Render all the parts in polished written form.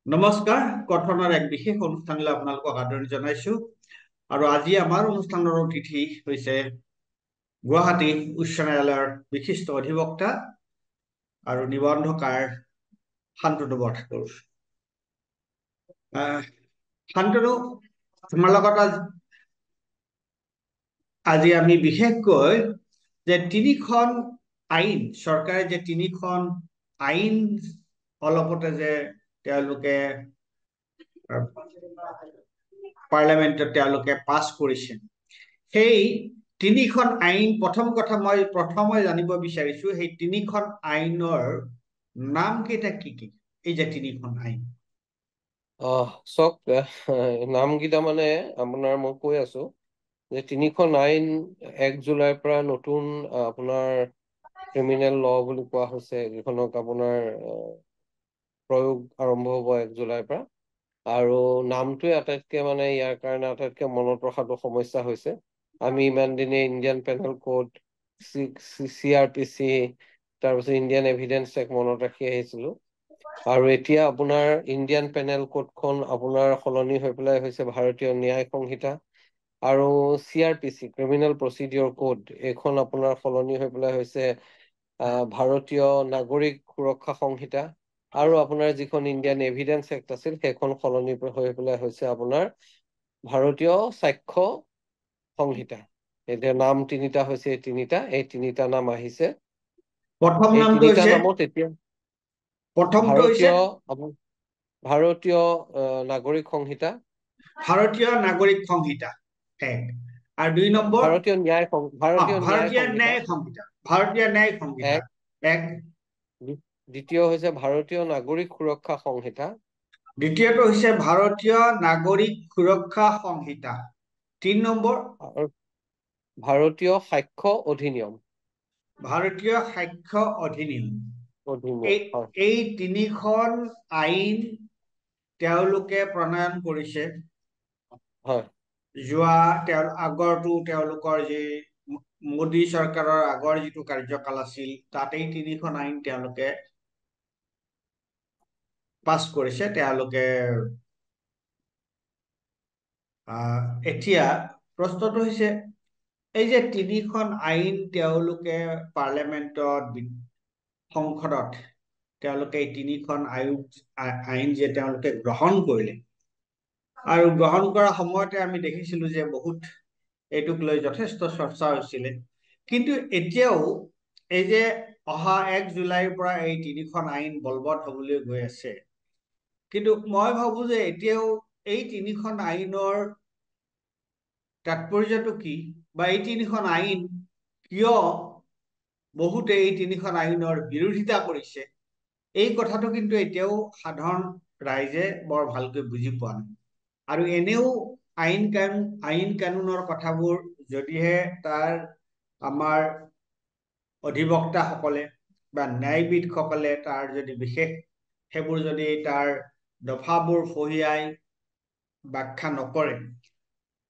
নমস্কাৰ, কথনৰ এক বিশেষ অনুষ্ঠানলৈ আপোনালোকক আদৰণি জনাইছো। আৰু আজি আমাৰ অনুষ্ঠানৰ অতিথি হৈছে গুৱাহাটী উচ্চ ন্যায়ালয়ৰ বিশিষ্ট অধিবক্তা আৰু নিবন্ধকাৰ শান্তনু বৰঠাকুৰ। শান্তনু, তোমাৰ লগত আজি আমি বিশেষকৈ যে তিনিখন আইন, চৰকাৰে যে তিনিখন আইন অলপতে যে তেওঁলোকে পাৰ্লামেণ্টত তেওঁলোকে পাছ কৰিছে, সেই তিনিখন আইন প্ৰথম জানিব বিচাৰিছো, সেই তিনিখন আইনৰ নাম কেইটা কি কি? এই যে তিনিখন আইন চক নামকেইটা মানে আপোনাৰ মই কৈ আছো যে তিনিখন আইন 1 জুলাইৰ পৰা নতুন আপোনাৰ ক্ৰিমিনেল ল বুলি কোৱা হৈছে। এইখনক আপোনাৰ প্ৰয়োগ আৰম্ভ হ'ব 1 জুলাইৰ পৰা। আৰু নামটোৱে আটাইতকৈ মানে ইয়াৰ কাৰণে আটাইতকৈ মনত ৰখাটো সমস্যা হৈছে। আমি ইমান দিনে ইণ্ডিয়ান পেনেল কোড, CRPC, তাৰপিছত ইণ্ডিয়ান এভিডেন্স এক্ট মনত ৰাখি আহিছিলো। আৰু এতিয়া আপোনাৰ ইণ্ডিয়ান পেনেল কোডখন আপোনাৰ সলনি হৈ পেলাই হৈছে ভাৰতীয় ন্যায় সংহিতা, আৰু CRPC ক্ৰিমিনেল প্ৰচিডিঅৰ কোড এইখন আপোনাৰ সলনি হৈ পেলাই হৈছে ভাৰতীয় নাগৰিক সুৰক্ষা সংহিতা, আৰু আপোনাৰ যিখন ইণ্ডিয়ান এভিডেন্স এক্ট আছিল সেইখন সলনি হৈ পেলাই হৈছে আপোনাৰ ভাৰতীয় সাক্ষ্য সংহিতা। এতিয়া নাম তিনিটা হৈছে, এই তিনিটা নাম আহিছে। প্ৰথম এই নামটো তিনিটা হৈছে নামত এতিয়া প্ৰথমটো হৈছে ভাৰতীয় নাগৰিক সংহিতা, ভাৰতীয় নাগৰিক সংহিতা এক, আৰু 2 নম্বৰ ভাৰতীয় ন্যায় ভাৰতীয় ন্যায় সংহিতা, ভাৰতীয় ন্যায় সংহিতা এক, এক। দ্বিতীয় হৈছে ভাৰতীয় নাগৰিক সুৰক্ষা সংহিতা, দ্বিতীয়টো হৈছে ভাৰতীয় নাগৰিক সুৰক্ষা সংহিতা। 3 নম্বৰ আৰু ভাৰতীয় সাক্ষ্য অধিনিয়ম। ভাৰতীয় সাক্ষ্য অধিনিয়ম। হয়। এই তিনিখন আইন তেওঁলোকে প্ৰণয়ন কৰিছে। হয়। আগৰটো তেওঁলোকৰ যি মোদী চৰকাৰৰ আগৰ যিটো কাৰ্যকাল আছিল, তাতেই তিনিখন আইন তেওঁলোকে পাছ কৰিছে। তেওঁলোকে এতিয়া প্ৰশ্নটো হৈছে, এই যে তিনিখন আইন তেওঁলোকে পাৰ্লামেণ্টত, সংসদত তেওঁলোকে এই তিনিখন আইন যে তেওঁলোকে গ্ৰহণ কৰিলে, আৰু গ্ৰহণ কৰাৰ সময়তে আমি দেখিছিলো যে বহুত এইটোক লৈ যথেষ্ট চৰ্চা হৈছিলে। কিন্তু এতিয়াও এই যে অহা 1 জুলাইৰ পৰা এই তিনিখন আইন বলবৎ হবলৈ গৈ আছে, কিন্তু মই ভাবো যে এতিয়াও এই তিনিখন আইনৰ তাৎপৰ্যটো কি, বা এই তিনিখন আইন কিয় বহুতে এই তিনিখন আইনৰ বিৰোধিতা কৰিছে, এই কথাটো কিন্তু এতিয়াও সাধাৰণ ৰাইজে বৰ ভালকৈ বুজি পোৱা নাই। আৰু এনেও আইন কানুনৰ কথাবোৰ যদিহে তাৰ আমাৰ অধিবক্তাসকলে বা ন্যায়বিদসকলে তাৰ যদি বিশেষ সেইবোৰ যদি তাৰ দফাবোৰ ফহিয়াই ব্যাখ্যা নকৰে,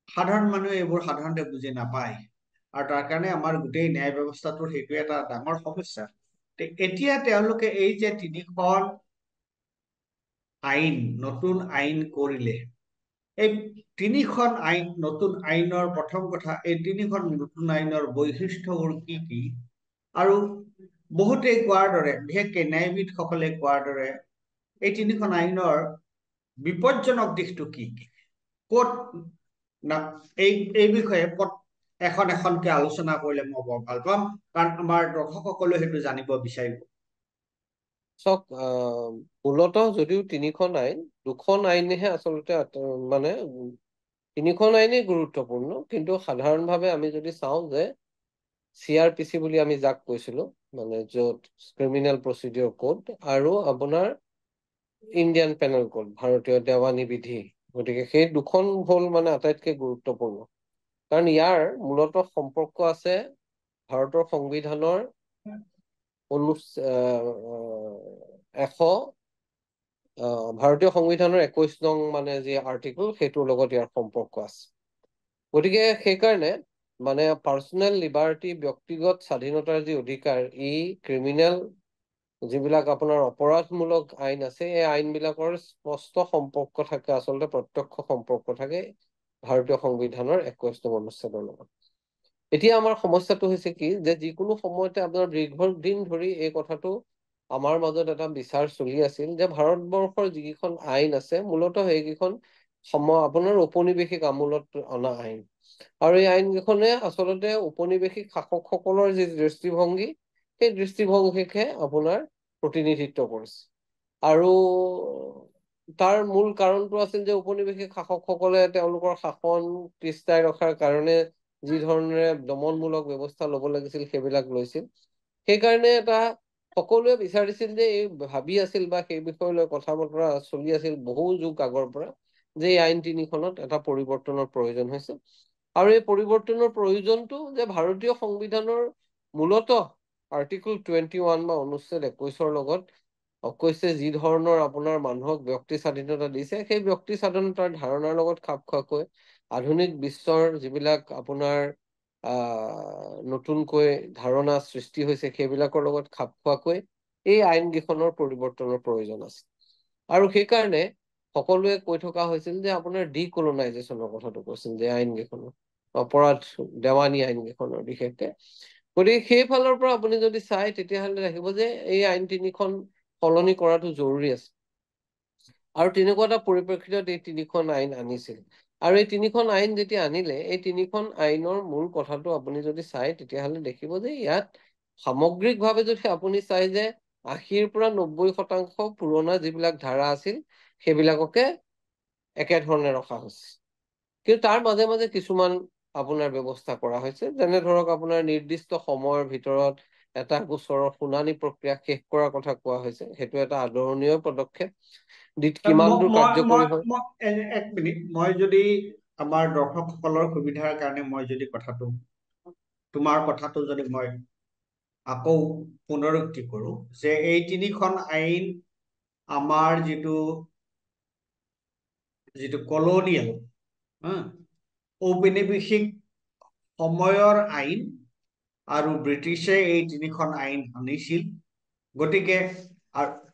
সাধাৰণ মানুহে এইবোৰ সাধাৰণতে বুজি নাপায়, আৰু তাৰ কাৰণে আমাৰ গোটেই ন্যায় ব্যৱস্থাটোৰ সেইটো এটা ডাঙৰ সমস্যা। এতিয়া তেওঁলোকে এই যে তিনিখন আইন, নতুন আইন কৰিলে, এই তিনিখন নতুন আইনৰ প্ৰথম কথা, এই তিনিখন নতুন আইনৰ বৈশিষ্ট্যবোৰ কি কি? আৰু বহুতেই কোৱাৰ দৰে, বিশেষকে ন্যায়বিদসকলে কোৱাৰ দৰে, এই তিনিখন আইনৰ বিপদজনক দিশটো কি কি? ক'ত না এই বিষয়ে ক'ত এখনকে আলোচনা কৰিলে মই বৰ ভাল পাম, কাৰণ আমাৰ দৰ্শকসকলেও সেইটো জানিব বিচাৰিব। চাওক, মূলতঃ যদিও তিনিখন আইন, দুখন আইনেহে আচলতে মানে তিনিখন আইনেই গুৰুত্বপূৰ্ণ, কিন্তু সাধাৰণভাৱে আমি যদি চাওঁ যে CRPC বুলি আমি যাক কৈছিলো, মানে য'ত ক্ৰিমিনেল প্ৰচিডিঅৰ কোড, আৰু আপোনাৰ ইণ্ডিয়ান পেনেল কোড, ভাৰতীয় দেৱানী বিধি, গতিকে সেই দুখন হ'ল মানে আটাইতকৈ গুৰুত্বপূৰ্ণ। কাৰণ ইয়াৰ মূলতঃ সম্পৰ্ক আছে ভাৰতৰ সংবিধানৰ ভাৰতীয় সংবিধানৰ 21 নং মানে যি আৰ্টিকল, সেইটোৰ লগত ইয়াৰ সম্পৰ্ক আছে। গতিকে সেইকাৰণে মানে পাৰ্চনেল লিবাৰ্টি, ব্যক্তিগত স্বাধীনতাৰ যি অধিকাৰ, ই ক্ৰিমিনেল যিবিলাক আপোনাৰ অপৰাধমূলক আইন আছে, এই আইনবিলাকৰ স্পষ্ট সম্পৰ্ক থাকে, আচলতে প্ৰত্যক্ষ সম্পৰ্ক থাকে ভাৰতীয় সংবিধানৰ 21নং অনুচ্ছেদৰ লগত। এতিয়া আমাৰ সমস্যাটো হৈছে কি, যে যিকোনো সময়তে আপোনাৰ দীৰ্ঘদিন ধৰি এই কথাটো আমাৰ মাজত এটা বিচাৰ চলি আছিল যে ভাৰতবৰ্ষৰ যিকেইখন আইন আছে মূলতঃ সেইকেইখন আপোনাৰ ঔপনিৱেশিক আমোলত অনা আইন, আৰু এই আইনকেইখনে আচলতে ঔপনিৱেশিক শাসকসকলৰ যি দৃষ্টিভংগী, সেই দৃষ্টিভংগীকে আপোনাৰ প্ৰতিনিধিত্ব কৰিছে। আৰু তাৰ মূল কাৰণটো আছিল যে ঔপনিৱেশিক শাসকসকলে তেওঁলোকৰ শাসন তিষ্ঠাই ৰখাৰ কাৰণে যি ধৰণেৰে দমনমূলক ব্যৱস্থা ল'ব লাগিছিল সেইবিলাক লৈছিল। সেইকাৰণে সকলোৱে বিচাৰিছিল যে ভাবি আছিল বা সেই বিষয় লৈ কথা বতৰা চলি আছিল বহু যুগ আগৰ পৰা, যে এই আইন তিনিখনত এটা পৰিৱৰ্তনৰ প্ৰয়োজন হৈছে। আৰু এই পৰিৱৰ্তনৰ প্ৰয়োজনটো যে ভাৰতীয় সংবিধানৰ মূলতঃ আৰ্টিকল 21 বা অনুচ্ছেদ 21ৰ লগত কৈছে যি ধৰণৰ আপোনাৰ মানুহক ব্যক্তি স্বাধীনতা দিছে, সেই ব্যক্তি স্বাধীনতাৰ ধাৰণাৰ লগত খাপ খোৱাকৈ আধুনিক বিশ্বৰ যিবিলাক আপোনাৰ নতুনকৈ ধাৰণা সৃষ্টি হৈছে সেইবিলাকৰ লগত খাপ খোৱাকৈ এই আইন কেইখনৰ পৰিৱৰ্তনৰ প্ৰয়োজন আছে। আৰু সেইকাৰণে সকলোৱে কৈ থকা হৈছিল যে আপোনাৰ ডিকলনাইজেশ্যনৰ কথাটো কৈছিল, যে আইন কেইখনৰ অপৰাধ দেৱানী আইন কেইখনৰ বিশেষকে। গতিকে সেইফালৰ পৰা আপুনি যদি চাই তেতিয়াহ'লে দেখিব যে এই আইন তিনিখন সলনি কৰাটো জৰুৰী আছে। আৰু তেনেকুৱা এটা পৰিপ্ৰেক্ষিতত এই তিনিখন আইন আনিছিল। আৰু এই তিনিখন আইন যেতিয়া আনিলে, এই তিনিখন আইনৰ মূল কথাটো আপুনি যদি চাই তেতিয়াহ'লে দেখিব যে ইয়াত সামগ্ৰিকভাৱে যদি আপুনি চাই যে 80ৰ পৰা 90% পুৰণা যিবিলাক ধাৰা আছিল সেইবিলাককে একেধৰণে ৰখা হৈছে। কিন্তু তাৰ মাজে মাজে কিছুমান আপোনাৰ ব্যৱস্থা কৰা হৈছে, যেনে ধৰক আপোনাৰ নিৰ্দিষ্ট সময়ৰ ভিতৰত এটা গোচৰৰ শুনানি প্ৰক্ৰিয়া শেষ কৰাৰ কথা কোৱা হৈছে। সেইটো এটা আদৰণীয় পদক্ষেপ। কিমান দূৰ কাৰ্যকৰী হয়? এক মিনিট, মই যদি আমাৰ দৰ্শকসকলৰ সুবিধাৰ কাৰণে মই যদি তোমাৰ কথাটো যদি মই আকৌ পুনৰুক্তি কৰো, যে এই তিনিখন আইন আমাৰ যিটো কলনিয়েল ঔপনিৱেশিক সময়ৰ আইন, আৰু ব্ৰিটিছে এই তিনিখন আইন আনিছিল। গতিকে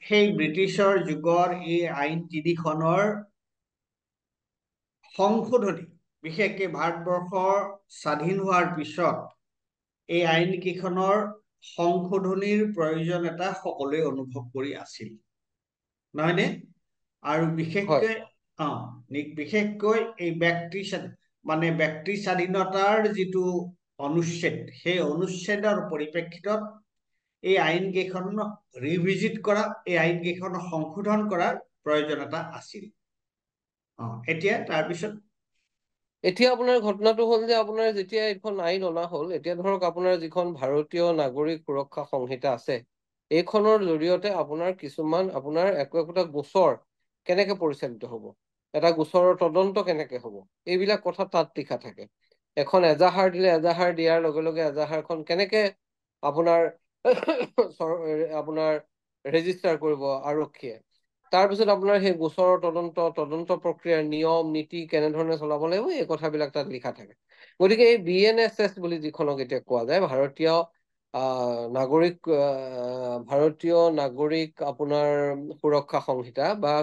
সেই ব্ৰিটিছৰ যুগৰ এই আইন তিনিখনৰ সংশোধনী, বিশেষকৈ ভাৰতবৰ্ষৰ স্বাধীন হোৱাৰ পিছত এই আইন কেইখনৰ সংশোধনীৰ প্ৰয়োজন এটা সকলোৱে অনুভৱ কৰি আছিল, নহয়নে? আৰু বিশেষকৈ এই ব্যক্তি স্বাধীনতাৰ যিটো অনুচ্ছেদ, সেই অনুচ্ছেদৰ পৰিপ্ৰেক্ষিতত এই আইন কেইখন ৰিভিজিট কৰা, এই আইন কেইখন সংশোধন কৰাৰ প্ৰয়োজনীয়তা আছিল। এতিয়া আপোনাৰ ঘটনাটো হ'ল যে আপোনাৰ যেতিয়া এইখন আইন অনা হ'ল, এতিয়া ধৰক আপোনাৰ যিখন ভাৰতীয় নাগৰিক সুৰক্ষা সংহিতা আছে, এইখনৰ জৰিয়তে আপোনাৰ কিছুমান আপোনাৰ একোটা গোচৰ কেনেকে পৰিচালিত হ'ব, এটা গোচৰৰ তদন্ত কেনেকে হ'ব, এইবিলাক কথা তাত লিখা থাকে। এখন এজাহাৰ দিলে এজাহাৰ দিয়াৰ লগে লগে এজাহাৰখন কেনেকে আপোনাৰ ৰেজিষ্টাৰ কৰিব আৰক্ষীয়ে, তাৰপিছত আপোনাৰ সেই গোচৰৰ তদন্ত প্ৰক্ৰিয়াৰ নিয়ম নীতি কেনেধৰণে চলাব লাগিব, এই কথাবিলাক তাত লিখা থাকে। গতিকে এই BNSS বুলি যিখনক এতিয়া কোৱা যায়, ভাৰতীয় নাগৰিক আপোনাৰ সুৰক্ষা সংহিতা বা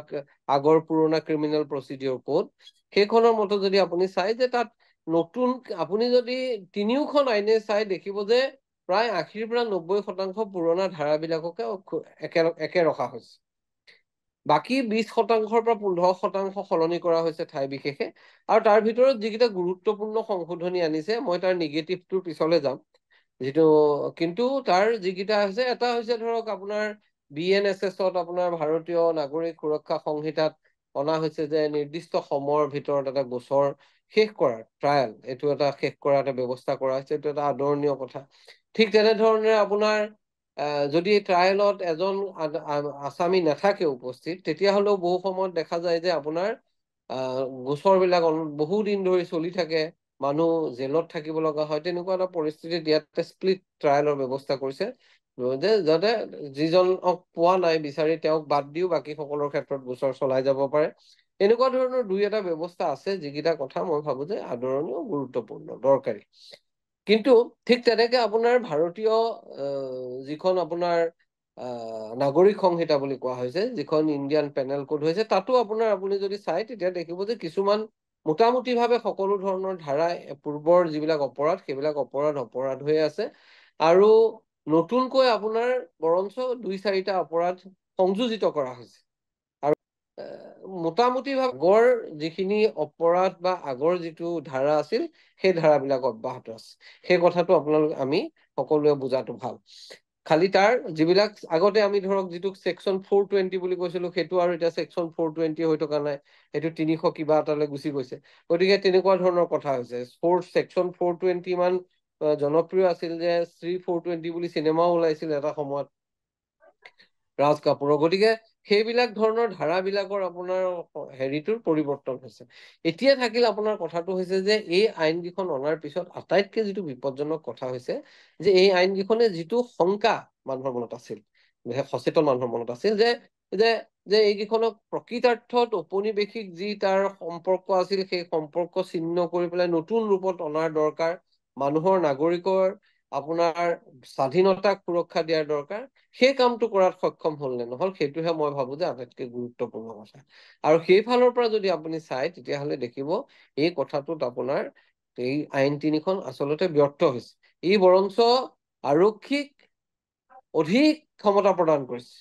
আগৰ পুৰণা ক্ৰিমিনেল প্ৰচিডিউৰ কোড, সেইখনৰ মতে যদি আপুনি চাই যে তাত নতুন আপুনি যদি তিনিওখন আইনে চাই দেখিব যে প্ৰায় 80ৰ পৰা 90% পুৰণা ধাৰাবিলাককে একে ৰখা হৈছে। বাকী 20%ৰ পৰা 15% সলনি কৰা হৈছে ঠাই বিশেষে। আৰু তাৰ ভিতৰত যিকেইটা গুৰুত্বপূৰ্ণ সংশোধনী আনিছে, মই তাৰ নিগেটিভটোৰ পিছলৈ যাম, কিন্তু তাৰ যিকেইটা আছে, এটা হৈছে ধৰক আপোনাৰ BNSS-ত আপোনাৰ ভাৰতীয় নাগৰিক সুৰক্ষা সংহিতাত অনা হৈছে যে নিৰ্দিষ্ট সময়ৰ ভিতৰত এটা গোচৰ শেষ কৰাৰ ট্ৰায়েল, এইটো এটা শেষ কৰা এটা ব্যৱস্থা কৰা হৈছে। এইটো এটা আদৰণীয় কথা। ঠিক তেনেধৰণে আপোনাৰ যদি ট্ৰায়েলত এজন আসামী নাথাকে উপস্থিত, তেতিয়াহ'লেও বহু সময়ত দেখা যায় যে আপোনাৰ গোচৰবিলাক বহু দিন ধৰি চলি থাকে, মানুহ জেলত থাকিব লগা হয়। তেনেকুৱা এটা পৰিস্থিতিত ইয়াতে স্প্লিট ট্ৰায়েলৰ ব্যৱস্থা কৰিছে, যাতে যিজনক পোৱা নাই বিচাৰি তেওঁক বাদ দিও বাকী সকলৰ ক্ষেত্ৰত গোচৰ চলাই যাব পাৰে। এনেকুৱা ধৰণৰ দুই এটা ব্যৱস্থা আছে, যিকেইটা কথা মই ভাবো যে আদৰণীয়, গুৰুত্বপূৰ্ণ, দৰকাৰী। কিন্তু ঠিক তেনেকে আপোনাৰ ভাৰতীয় যিখন আপোনাৰ নাগৰিক সংহিতা বুলি কোৱা হৈছে, যিখন ইণ্ডিয়ান পেনেল কোড হৈছে, তাতো আপুনি যদি চাই তেতিয়া দেখিব যে কিছুমান মোটামুটিভাৱে সকলো ধৰণৰ ধাৰা পূৰ্বৰ যিবিলাক অপৰাধ সেইবিলাক অপৰাধ হৈ আছে, আৰু নতুনকৈ আপোনাৰ বৰঞ্চ 2-4টা অপৰাধ সংযোজিত কৰা হৈছে। আৰু মোটামুটিভাৱে আগৰ যিখিনি অপৰাধ বা আগৰ যিটো ধাৰা আছিল সেই ধাৰাবিলাক অব্যাহত আছে। সেই কথাটো আমি সকলোৱে বুজাটো ভাল। খালি তাৰ যিবিলাক আগতে আমি ধৰক যিটো সেকশন 420 বুলি কৈছিলো, সেইটো আৰু এতিয়া সেকশন 420 হৈ থকা নাই, সেইটো 300 কিবা এটালৈ গুচি গৈছে। গতিকে তেনেকুৱা ধৰণৰ কথা হৈছে। সেকশন 420 ইমান জনপ্ৰিয় আছিল যে শ্ৰী 420 বুলি চিনেমাও ওলাইছিল এটা সময়ত ৰাজ কাপুৰৰ। গতিকে সেইবিলাক ধৰণৰ ধাৰাবিলাকৰ আপোনাৰ হেৰিটোৰ পৰিৱৰ্তন হৈছে। এতিয়া থাকিল আপোনাৰ কথাটো হৈছে যে এই আইন কেইখন অনাৰ পিছত আটাইতকৈ যিটো বিপদজনক কথা হৈছে যে এই আইন কেইখনে যিটো শংকা মানুহৰ মনত আছিল, সচেতন মানুহৰ মনত আছিল যে যে যে এইকেইখনক প্ৰকৃতাৰ্থত ঔপনিৱেশিক যি তাৰ সম্পৰ্ক আছিল সেই সম্পৰ্ক ছিন্ন কৰি পেলাই নতুন ৰূপত অনাৰ দৰকাৰ, মানুহৰ নাগৰিকৰ আপোনাৰ স্বাধীনতাক সুৰক্ষা দিয়াৰ দৰকাৰ। সেই কামটো কৰাত সক্ষম হ'ল নে নহল, সেইটোহে মই ভাবো যে আটাইতকৈ গুৰুত্বপূৰ্ণ কথা। আৰু সেইফালৰ পৰা যদি আপুনি চাই তেতিয়াহ'লে দেখিব এই কথাটোত আপোনাৰ এই আইন 3খন আচলতে ব্যৰ্থ হৈছে। ই বৰঞ্চ আৰক্ষীক অধিক ক্ষমতা প্ৰদান কৰিছে,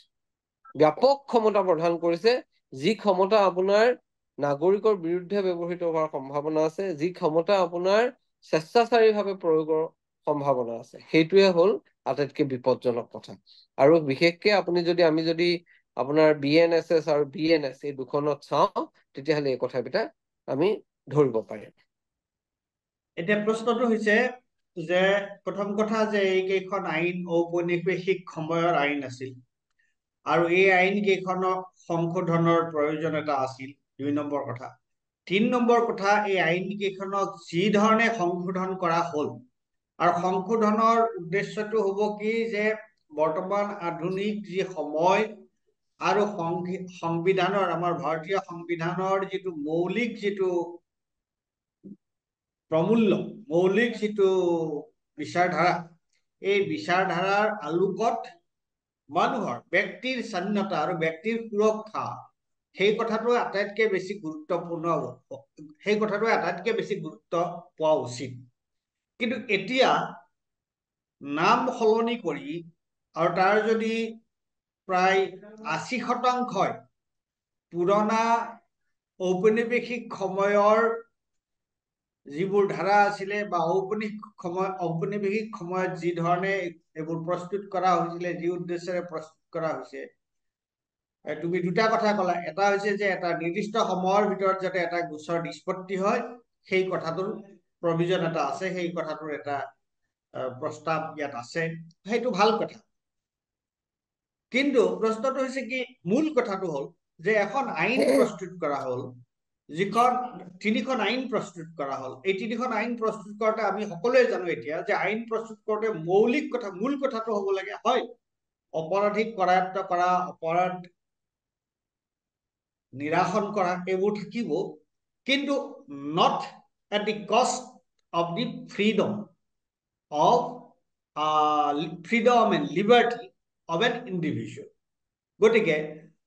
ব্যাপক ক্ষমতা প্ৰদান কৰিছে, যি ক্ষমতা আপোনাৰ নাগৰিকৰ বিৰুদ্ধে ব্যৱহৃত হোৱাৰ সম্ভাৱনা আছে, যি ক্ষমতা আপোনাৰ স্বেচ্ছাচাৰীভাৱে প্ৰয়োগৰ সম্ভাৱনা আছে। সেইটোৱে হ'ল আটাইতকৈ বিপদজনক কথা। আৰু বিশেষকে আমি যদি আপোনাৰ BNSS আৰু BNS এই দুখনত চাওঁ তেতিয়াহ'লে এই কথাকেইটা আমি ধৰিব পাৰিম। এতিয়া প্ৰশ্নটো হৈছে যে প্ৰথম কথা যে এইকেইখন আইন ঔপনিৱেশিক সময়ৰ আইন আছিল আৰু এই আইন কেইখনক সংশোধনৰ প্ৰয়োজনীয়তা আছিল, 2 নম্বৰ কথা। 3 নম্বৰ কথা, এই আইন কেইখনক যি ধৰণে সংশোধন কৰা হ'ল আৰু সংশোধনৰ উদ্দেশ্যটো হ'ব কি যে বৰ্তমান আধুনিক যি সময় আৰু সংবিধানৰ, আমাৰ ভাৰতীয় সংবিধানৰ যিটো মৌলিক যিটো প্ৰমূল্য, মৌলিক যিটো বিচাৰধাৰা, এই বিচাৰধাৰাৰ আলোকত মানুহৰ ব্যক্তিৰ স্বাধীনতা আৰু ব্যক্তিৰ সুৰক্ষা সেই কথাটো আটাইতকৈ বেছি গুৰুত্বপূৰ্ণ, সেই কথাটোৱে আটাইতকৈ বেছি গুৰুত্ব পোৱা উচিত। কিন্তু এতিয়া নাম সলনি কৰি আৰু তাৰ যদি প্ৰায় 80% পুৰণা ঔপনিৱেশিক সময়ৰ যিবোৰ ধাৰা আছিলে বা ঔপনিৱেশিক সময়ত যি ধৰণে এইবোৰ প্ৰস্তুত কৰা হৈছিলে, যি উদ্দেশ্যেৰে প্ৰস্তুত কৰা হৈছে, তুমি 2টা কথা ক'লা। এটা হৈছে যে এটা নিৰ্দিষ্ট সময়ৰ ভিতৰত যাতে এটা গোচৰ নিষ্পত্তি হয়, সেই কথাটোৰ প্ৰভিজন এটা আছে, সেই কথাটোৰ এটা প্ৰস্তাৱ ইয়াত আছে, সেইটো ভাল কথা। কিন্তু প্ৰশ্নটো হৈছে কি, মূল কথাটো হ'ল যে এখন আইন প্ৰস্তুত কৰা হ'ল, যিখন 3খন আইন প্ৰস্তুত কৰা হ'ল। এই 3খন আইন প্ৰস্তুত কৰোঁতে আমি সকলোৱে জানো এতিয়া যে আইন প্ৰস্তুত কৰোঁতে মূল কথাটো হ'ব লাগে, হয়, অপৰাধীক কৰায়ত্ব কৰা, অপৰাধ নিৰাসন কৰা, এইবোৰ থাকিব, কিন্তু not at the cost of the freedom and liberty of N individual. গতিকে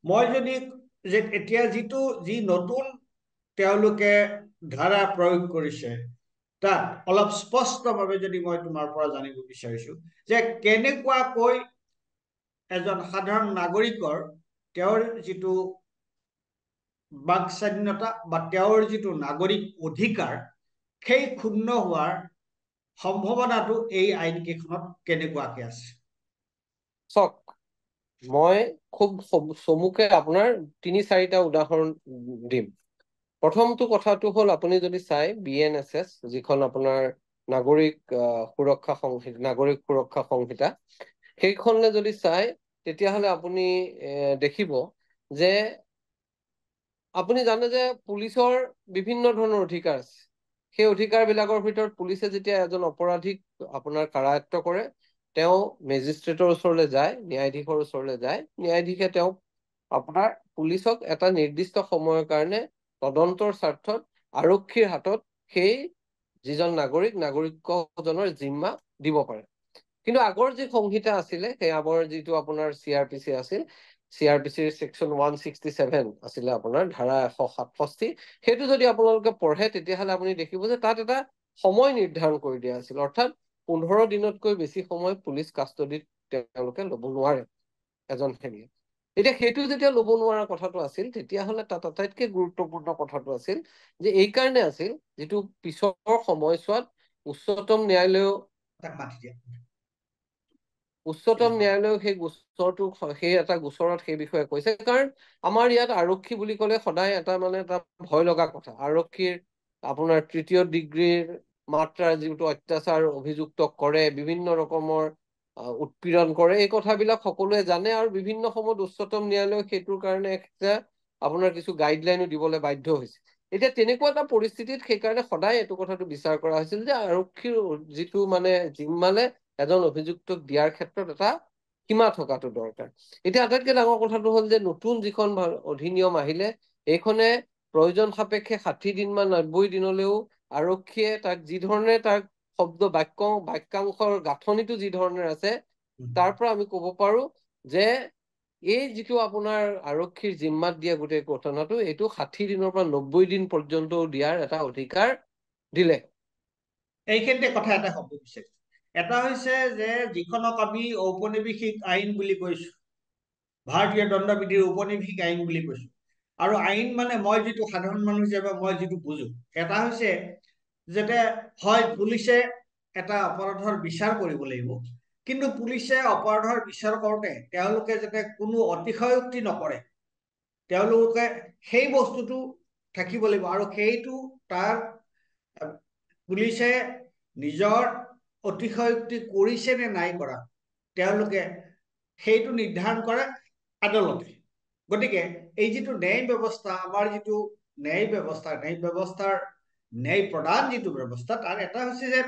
মই যদি এতিয়া যি নতুন তেওঁলোকে ধাৰা প্ৰয়োগ কৰিছে, তাত অলপ স্পষ্টভাৱে যদি মই তোমাৰ পৰা জানিব বিচাৰিছো যে কেনেকুৱাকৈ এজন সাধাৰণ নাগৰিকৰ তেওঁৰ যিটো বাক স্বাধীনতা বা তেওঁৰ যিটো নাগৰিক অধিকাৰ সেই ক্ষুণ্ণ হোৱাৰ সম্ভাৱনাটো এই আইন কেইখনত কেনেকুৱাকে আছে? চাওক, মই খুব চমুকে আপোনাৰ 3-4টা উদাহৰণ দিম। প্ৰথমটো কথাটো হ'ল, আপুনি যদি চাই BNSS, যিখন আপোনাৰ নাগৰিক সুৰক্ষা সংহিতা, সেইখনলে যদি চাই তেতিয়াহ'লে আপুনি দেখিব যে আপুনি জানে যে পুলিচৰ বিভিন্ন ধৰণৰ অধিকাৰ আছে। সেই অধিকাৰবিলাকৰ ভিতৰত পুলিচে যেতিয়া এজন অপৰাধীক আপোনাৰ কাৰায়ত্ব কৰে, তেওঁ মেজিষ্ট্ৰেটৰ ওচৰলৈ যায়, ন্যায়াধীশৰ ওচৰলৈ যায়, ন্যায়াধীশে তেওঁক আপোনাৰ পুলিচক এটা নিৰ্দিষ্ট সময়ৰ কাৰণে তদন্তৰ স্বাৰ্থত আৰক্ষীৰ হাতত সেই যিজন নাগৰিকজনৰ জিম্মা দিব পাৰে। কিন্তু আগৰ যি সংহিতা আছিলে সেই আগৰ যিটো আপোনাৰ CRPC আছিল, CRPCৰ ছেকশ্যন 167 আছিলে আপোনাৰ ধাৰা 167, সেইটো যদি আপোনালোকে পঢ়ে তেতিয়াহ'লে আপুনি দেখিব যে তাত এটা সময় নিৰ্ধাৰণ কৰি দিয়া আছিল, অৰ্থাৎ 15 দিনতকৈ বেছি সময় পুলিচ কাষ্টডিত তেওঁলোকে ল'ব নোৱাৰে এজন হেৰিয়ে। এতিয়া সেইটো যেতিয়া ল'ব নোৱাৰা কথাটো আছিল, তেতিয়াহ'লে তাত আটাইতকৈ গুৰুত্বপূৰ্ণ কথাটো আছিল যে এই কাৰণে আছিল, যিটো পিছৰ সময়ছোৱাত উচ্চতম ন্যায়ালয়েও সেই গোচৰটো সেই এটা গোচৰত সেই বিষয়ে কৈছে। কাৰণ আমাৰ ইয়াত আৰক্ষী বুলি ক'লে সদায় এটা ভয় লগা কথা, আৰক্ষীৰ আপোনাৰ তৃতীয় ডিগ্ৰীৰ মাত্ৰাৰ যিটো অত্যাচাৰ অভিযুক্ত কৰে, বিভিন্ন ৰকমৰ উৎপীড়ন কৰে, এই কথাবিলাক সকলোৱে জানে আৰু বিভিন্ন সময়ত উচ্চতম ন্যায়ালয়ে সেইটোৰ কাৰণে একটা আপোনাৰ কিছু গাইডলাইনো দিবলৈ বাধ্য হৈছে। এতিয়া তেনেকুৱা এটা পৰিস্থিতিত সেইকাৰণে সদায় এইটো কথাটো বিচাৰ কৰা হৈছিল যে আৰক্ষীৰ যিটো জিম্মালে এজন অভিযুক্তক দিয়াৰ ক্ষেত্ৰত এটা সীমা থকাটো দৰকাৰ। এতিয়া আটাইতকৈ ডাঙৰ কথাটো হ'ল যে নতুন যিখন অধিনিয়ম আহিলে, এইখনে প্ৰয়োজন সাপেক্ষে 60 দিন বা 90 দিনলৈও আৰক্ষীয়ে তাক যি ধৰণে তাৰ শব্দ বাক্যাংশৰ গাঁথনিটো যি ধৰণৰ আছে, তাৰ পৰা আমি ক'ব পাৰো যে এই যিটো আপোনাৰ আৰক্ষীৰ জিম্মাত দিয়া গোটেই ঘটনাটো, এইটো 60 দিনৰ পৰা 90 দিন পৰ্যন্তও দিয়াৰ এটা অধিকাৰ দিলে। এইখিনিতে কথা এটা ক'ব বিচাৰিছো। এটা হৈছে যে যিখনক আমি ঔপনিৱেশিক আইন বুলি কৈছো, ভাৰতীয় দণ্ডবিধিৰ ঔপনিৱেশিক আইন বুলি কৈছো, আৰু আইন মই যিটো সাধাৰণ মানুহ হিচাপে মই যিটো বুজো, এটা হৈছে যাতে হয় পুলিচে এটা অপৰাধৰ বিচাৰ কৰিব লাগিব, কিন্তু পুলিচে অপৰাধৰ বিচাৰ কৰোঁতে তেওঁলোকে যাতে কোনো অতিশয়োক্তি নকৰে, তেওঁলোকে সেই বস্তুটো থাকিব লাগিব, আৰু সেইটো তাৰ পুলিচে নিজৰ অতিশয়োক্তি কৰিছে নে নাই কৰা তেওঁলোকে সেইটো নিৰ্ধাৰণ কৰে আদালতে। গতিকে এই যিটো ন্যায় ব্যৱস্থা, আমাৰ যিটো ন্যায় ব্যৱস্থাৰ ন্যায় প্ৰদান যিটো ব্যৱস্থা, তাৰ এটা হৈছে যে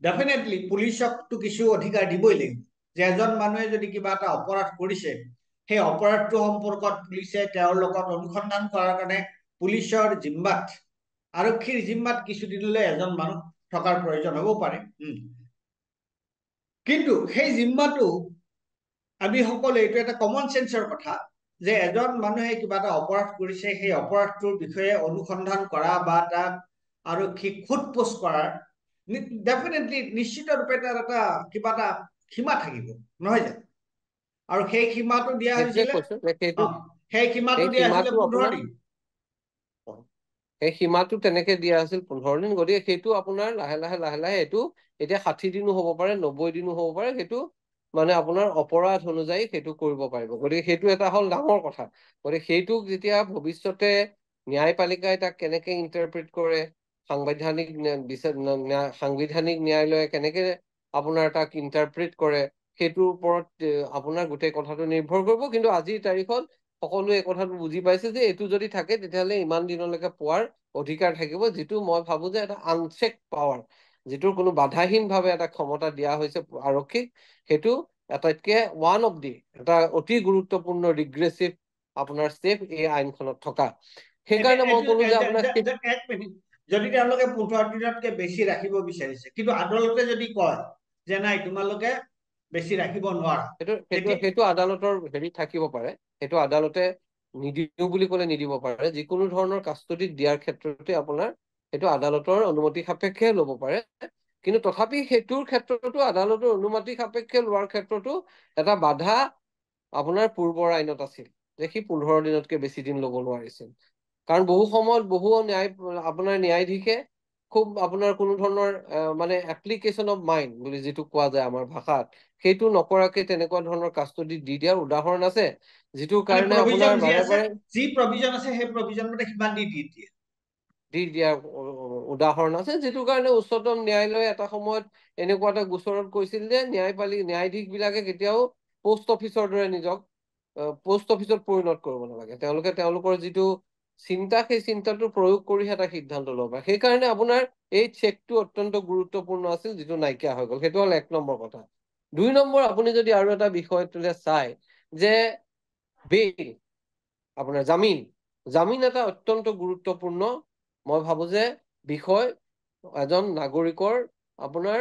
ডেফিনেটলি পুলিচকটো কিছু অধিকাৰ দিবই লাগিব, যে এজন মানুহে যদি কিবা এটা অপৰাধ কৰিছে, সেই অপৰাধটো সম্পৰ্কত পুলিচে তেওঁৰ লগত অনুসন্ধান কৰাৰ কাৰণে পুলিচৰ জিম্মাত, আৰক্ষীৰ জিম্মাত কিছুদিনলৈ এজন মানুহ থকাৰ প্ৰয়োজন হ'ব পাৰে। কিন্তু সেই জিম্মাটো আমি সকলোৱে, এইটো এটা কমন চেন্সৰ কথা, যে এজন মানুহে কিবা এটা অপৰাধ কৰিছে, সেই অপৰাধটোৰ বিষয়ে অনুসন্ধান কৰা বা তাক আৰক্ষীক সোধ-পোছ কৰাৰ ডেফিনেটলি নিশ্চিত ৰূপে তাৰ এটা কিবা এটা সীমা থাকিব, নহয় জানো? আৰু সেই সীমাটো দিয়া হৈছিলে, সেই সীমাটো দিয়া হৈছিলে 15 দিন। সেই সীমাটো তেনেকে দিয়া আছিল 15 দিন। গতিকে সেইটো আপোনাৰ লাহে লাহে এইটো এতিয়া 60 দিনো হ'ব পাৰে, 90 দিনো হ'ব পাৰে, সেইটো আপোনাৰ অপৰাধ অনুযায়ী সেইটো কৰিব পাৰিব। গতিকে সেইটো এটা হ'ল ডাঙৰ কথা। গতিকে সেইটোক যেতিয়া ভৱিষ্যতে ন্যায়পালিকাই তাক কেনেকে ইণ্টাৰপ্ৰেট কৰে, সাংবিধানিক ন্যায়ালয়ে কেনেকে আপোনাৰ তাক ইণ্টাৰপ্ৰেট কৰে, সেইটোৰ ওপৰত আপোনাৰ গোটেই কথাটো নিৰ্ভৰ কৰিব। কিন্তু আজিৰ তাৰিখত সকলোৱে এই কথাটো বুজি পাইছে যে এইটো যদি থাকে তেতিয়াহ'লে ইমান দিনলৈকে পোৱাৰ অধিকাৰ থাকিব, যিটো মই ভাবো যে এটা আনচেক পাৱাৰ, যিটোৰ কোনো বাধাহীনভাৱে এটা ক্ষমতা দিয়া হৈছে আৰক্ষীক, সেইটো আটাইতকে এটা অতি গুৰুত্বপূৰ্ণ ৰিগ্ৰেছিভ আপোনাৰ ষ্টেপ এই আইনখনত থকা। সেইকাৰণে মই ক'লো যে আপোনাৰ যদি তেওঁলোকে 15 দিনতকে বেছি ৰাখিব বিচাৰিছে, কিন্তু আদালতে যদি কয় যে নাই তোমালোকে বেছি ৰাখিব নোৱাৰা, সেইটো আদালতৰ হেৰি থাকিব পাৰে, সেইটো আদালতে নিদিও বুলি ক'লে নিদিব পাৰে। যিকোনো ধৰণৰ কাষ্টডিত দিয়াৰ ক্ষেত্ৰতে আপোনাৰ সেইটো আদালতৰ অনুমতি সাপেক্ষে ল'ব পাৰে। কিন্তু তথাপি সেইটোৰ ক্ষেত্ৰতো আদালতৰ অনুমতি সাপেক্ষে লোৱাৰ ক্ষেত্ৰতো এটা বাধা আপোনাৰ পূৰ্বৰ আইনত আছিল, যে সি 15 দিনতকে বেছি দিন ল'ব নোৱাৰিছিল। কাৰণ বহু সময়ত আপোনাৰ ন্যায়াধীশে খুব আপোনাৰ কোনো ধৰণৰ এপ্লিকেশ্যন অফ মাইণ্ড বুলি যিটো কোৱা যায় আমাৰ ভাষাত, সেইটো নকৰাকে তেনেকুৱা ধৰণৰ কাষ্টডিত দি দিয়াৰ উদাহৰণ আছে, যিটো কাৰণে আপোনাৰ বাৰে বাৰে যি প্ৰভিজন আছে সেই প্ৰভিজন মতে সিমান দি দিয়ে। দি দিয়াৰ উদাহৰণ আছে, যিটো কাৰণে উচ্চতম ন্যায়ালয়ে এটা সময়ত এনেকুৱা এটা গোচৰত কৈছিল যে ন্যায়াধীশ বিলাকে কেতিয়াও পোষ্ট অফিচৰ দৰে নিজক পোষ্ট অফিচত পৰিণত কৰিব নালাগে। তেওঁলোকৰ যিটো চিন্তা, সেই চিন্তাটো প্ৰয়োগ কৰিহে এটা সিদ্ধান্ত ল'ব পাৰে। সেইকাৰণে আপোনাৰ এই চেকটো অত্যন্ত গুৰুত্বপূৰ্ণ আছিল, যিটো নাইকিয়া হৈ গ'ল। সেইটো হ'ল 1 নম্বৰ কথা। 2 নম্বৰ, আপুনি যদি আৰু এটা বিষয় তোলে চাই যে বেইল, আপোনাৰ জামিন এটা অত্যন্ত গুৰুত্বপূৰ্ণ মই ভাবো যে বিষয় এজন নাগৰিকৰ আপোনাৰ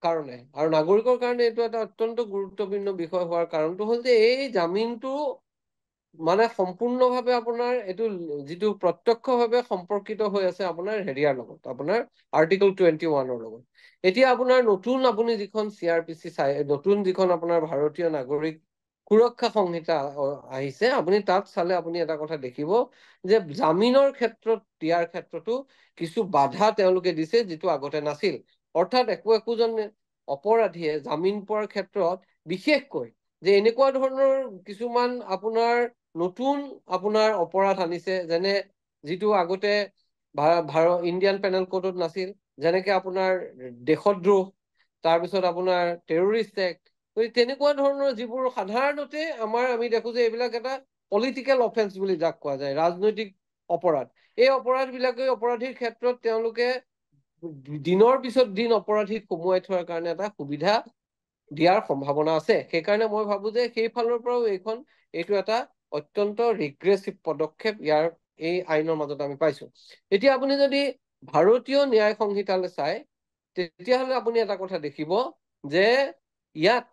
কাৰণে আৰু নাগৰিকৰ কাৰণে এইটো এটা অত্যন্ত গুৰুত্বপূৰ্ণ বিষয় হোৱাৰ কাৰণটো হ'ল যে এই জামিনটো মানে সম্পূৰ্ণভাৱে আপোনাৰ এইটো যিটো প্ৰত্যক্ষভাৱে সম্পৰ্কিত হৈ আছে আপোনাৰ হেৰিয়াৰ লগত, আপোনাৰ আৰ্টিকল 21-ৰ লগত। এতিয়া আপোনাৰ নতুন আপুনি যিখন CRPC নতুন যিখন আপোনাৰ ভাৰতীয় নাগৰিক সুৰক্ষা সংহিতা আহিছে, আপুনি তাত চালে আপুনি এটা কথা দেখিব যে জামিনৰ ক্ষেত্ৰত দিয়াৰ ক্ষেত্ৰতো কিছু বাধা তেওঁলোকে দিছে যিটো আগতে নাছিল। অৰ্থাৎ একোজন অপৰাধীয়ে জামিন পোৱাৰ ক্ষেত্ৰত বিশেষকৈ যে এনেকুৱা ধৰণৰ কিছুমান আপোনাৰ নতুন আপোনাৰ অপৰাধ আনিছে, যেনে যিটো আগতে ইণ্ডিয়ান পেনেল কোডত নাছিল, যেনেকে আপোনাৰ দেশদ্ৰোহ, তাৰপিছত আপোনাৰ টেৰৰিষ্ট এক্ট, তেনেকুৱা ধৰণৰ যিবোৰ সাধাৰণতে আমি দেখো যে এইবিলাক এটা পলিটিকেল অফেন্স বুলি যাক কোৱা যায়, ৰাজনৈতিক অপৰাধ। এই অপৰাধীৰ ক্ষেত্ৰত তেওঁলোকে দিনৰ পিছত দিন অপৰাধীক সোমোৱাই থোৱাৰ কাৰণে এটা সুবিধা দিয়াৰ সম্ভাৱনা আছে। সেইকাৰণে মই ভাবো যে সেইফালৰ পৰাও এইটো এটা অত্যন্ত ৰিগ্ৰেছিভ পদক্ষেপ এই আইনৰ মাজত আমি পাইছো। এতিয়া আপুনি যদি ভাৰতীয় ন্যায় সংহিতালৈ চাই, তেতিয়াহ'লে আপুনি এটা কথা দেখিব যে ইয়াত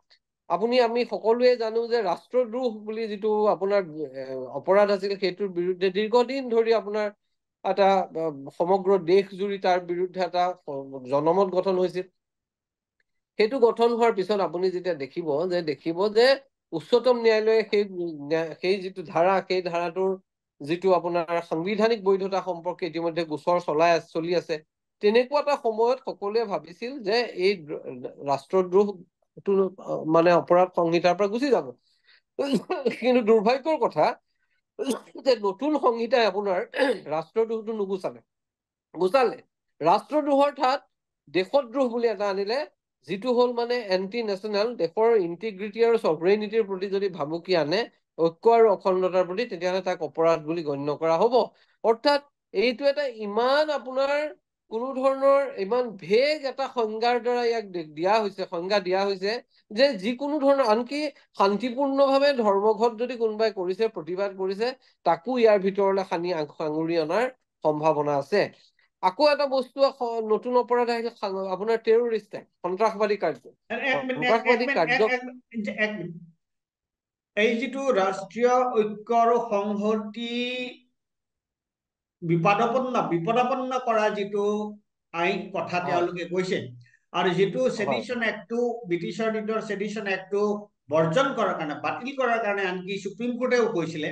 আমি সকলোৱে জানো যে ৰাষ্ট্ৰদ্ৰোহ বুলি যিটো আপোনাৰ অপৰাধ আছিল, সেইটোৰ বিৰুদ্ধে দীৰ্ঘদিন ধৰি আপোনাৰ এটা সমগ্ৰ দেশ জুৰি তাৰ বিৰুদ্ধে এটা জনমত গঠন হৈছিল। সেইটো গঠন হোৱাৰ পিছত আপুনি যেতিয়া দেখিব যে উচ্চতম ন্যায়ালয়ে সেই যিটো ধাৰা, সেই ধাৰাটোৰ যিটো আপোনাৰ সাংবিধানিক বৈধতা সম্পৰ্কে ইতিমধ্যে গোচৰ চলি আছে। তেনেকুৱা এটা সময়ত সকলোৱে ভাবিছিল যে এই ৰাষ্ট্ৰদ্ৰোহটো মানে অপৰাধ সংহিতাৰ পৰা গুচি যাব। কিন্তু দুৰ্ভাগ্যৰ কথা যে নতুন সংহিতাই আপোনাৰ ৰাষ্ট্ৰদ্ৰোহটো গুচালে। ৰাষ্ট্ৰদ্ৰোহৰ ঠাইত দেশদ্ৰোহ বুলি এটা আনিলে, যিটো হ'ল মানে এন্টি নেশ্যনেল, দেশৰ ইণ্টিগ্ৰিটি আৰু চভৰেনিটিৰ প্ৰতি যদি ভাবুকি আনে, ঐক্য আৰু অখণ্ডতাৰ প্ৰতি, তেতিয়াহ'লে তাক অপৰাধ বুলি গণ্য কৰা হ'ব। অৰ্থাৎ এইটো এটা ইমান আপোনাৰ কোনো ধৰণৰ ইমান ভেগ এটা সংজ্ঞা দিয়া হৈছে যে যিকোনো ধৰণৰ, আনকি শান্তিপূৰ্ণভাৱে ধৰ্মঘট যদি কোনোবাই কৰিছে, প্ৰতিবাদ কৰিছে, তাকো ইয়াৰ ভিতৰলৈ সাঙুৰি অনাৰ সম্ভাৱনা আছে। আকৌ এটা বস্তু নতুন অপৰাধ আহিছে, আপোনাৰ টেৰৰিষ্ট এক্ট, সন্ত্ৰাসবাদী কাৰ্য। এই যিটো ৰাষ্ট্ৰীয় ঐক্য আৰু সংহতি বিপদাপন্ন কৰা যিটো আইন কথা তেওঁলোকে কৈছে, আৰু যিটো চেডিশ্যন এক্টটো, ব্ৰিটিছৰ দিনৰ চেডিশ্যন এক্টটো বৰ্জন কৰাৰ কাৰণে, বাতিল কৰাৰ কাৰণে আনকি সুপ্ৰিম কোৰ্টেও কৈছিলে